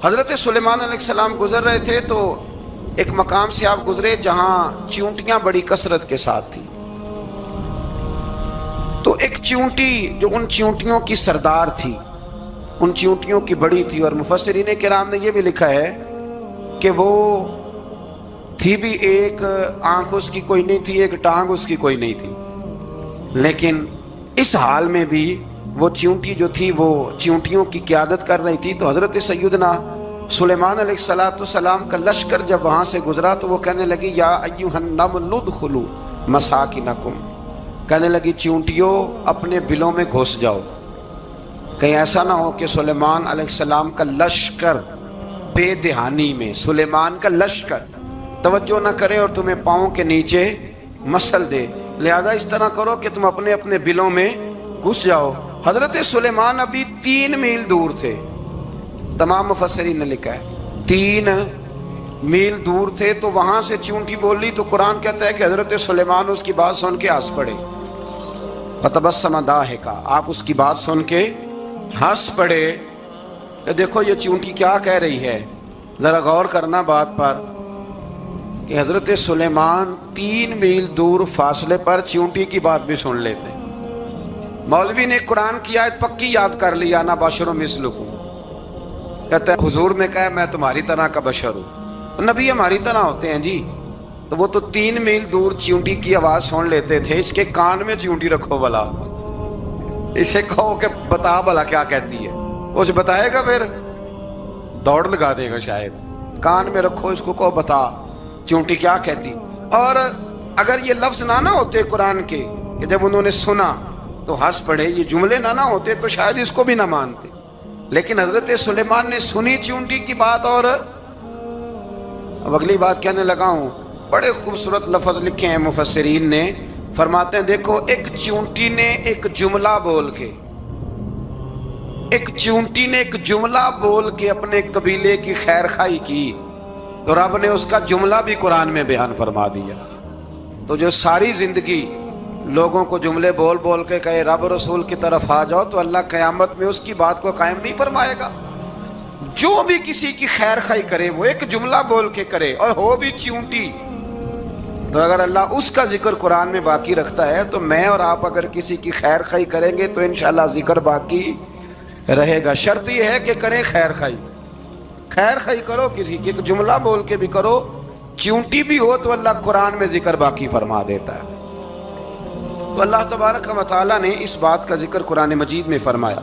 حضرت سلیمان علیہ السلام گزر رہے تھے تو ایک مقام سے آپ گزرے جہاں چیونٹیاں بڑی کثرت کے ساتھ تھی. تو ایک چیونٹی جو ان چیونٹیوں کی سردار تھی، ان چیونٹیوں کی بڑی تھی، اور مفسرین کرام نے یہ بھی لکھا ہے کہ وہ تھی بھی ایک آنکھ اس کی کوئی نہیں تھی، ایک ٹانگ اس کی کوئی نہیں تھی، لیکن اس حال میں بھی وہ چیونٹی جو تھی وہ چیونٹیوں کی قیادت کر رہی تھی. تو حضرت سیدنا سلیمان علیہ السلام کا لشکر جب وہاں سے گزرا تو وہ کہنے لگی یا ایھا النمل ادخلوا مساکنکم، کہنے لگی چیونٹیوں اپنے بلوں میں گھس جاؤ، کہیں ایسا نہ ہو کہ سلیمان علیہ السلام کا لشکر بے دہانی میں سلیمان کا لشکر توجہ نہ کرے اور تمہیں پاؤں کے نیچے مسل دے، لہذا اس طرح کرو کہ تم اپنے اپنے بلوں میں گھس جاؤ. حضرت سلیمان ابھی 3 میل دور تھے، تمام مفسرین نے لکھا ہے 3 میل دور تھے. تو وہاں سے چیونٹی بول لی تو قرآن کہتا ہے کہ حضرت سلیمان اس کی بات سن کے ہنس پڑے. فتبسم ضاحکا، آپ اس کی بات سن کے ہنس پڑے کہ دیکھو یہ چیونٹی کیا کہہ رہی ہے. ذرا غور کرنا بات پر کہ حضرت سلیمان 3 میل دور فاصلے پر چیونٹی کی بات بھی سن لیتے. مولوی نے قرآن کی آیت پکی یاد کر لی، انا بشر مثلکم، کہتا ہے حضور نے کہا میں تمہاری طرح کا بشر ہوں، نبی ہماری طرح ہوتے ہیں جی. تو وہ تو 3 میل دور چیونٹی کی آواز سن لیتے تھے، اس کے کان میں چیونٹی رکھو بلا، اسے کہو کہ بتا بلا کیا کہتی ہے، وہ جو بتائے گا پھر دوڑ لگا دے گا شاید. کان میں رکھو اس کو، کہو بتا چیونٹی کیا کہتی. اور اگر یہ لفظ نہ ہوتے قرآن کے کہ جب انہوں نے سنا تو ہنس پڑے، یہ جملے نہ ہوتے تو شاید اس کو بھی نہ مانتے. لیکن حضرت سلیمان نے سنی چیونٹی کی بات، اور اب اگلی بات کہنے لگا ہوں. بڑے خوبصورت لفظ لکھے ہیں مفسرین نے، فرماتے ہیں دیکھو ایک چیونٹی نے ایک جملہ بول کے، ایک چیونٹی نے ایک جملہ بول کے اپنے قبیلے کی خیر خواہی کی تو رب نے اس کا جملہ بھی قرآن میں بیان فرما دیا. تو جو ساری زندگی لوگوں کو جملے بول بول کے کہے رب رسول کی طرف آ جاؤ، تو اللہ قیامت میں اس کی بات کو قائم نہیں فرمائے گا. جو بھی کسی کی خیر خواہی کرے وہ ایک جملہ بول کے کرے، اور ہو بھی چیونٹی، تو اگر اللہ اس کا ذکر قرآن میں باقی رکھتا ہے تو میں اور آپ اگر کسی کی خیر خواہی کریں گے تو انشاءاللہ ذکر باقی رہے گا. شرط یہ ہے کہ کریں خیر خواہی، خیر خواہی کرو کسی کی، ایک جملہ بول کے بھی کرو، چیونٹی بھی ہو تو اللہ قرآن میں ذکر باقی فرما دیتا ہے. تو اللہ تبارک و تعالیٰ نے اس بات کا ذکر قرآن مجید میں فرمایا.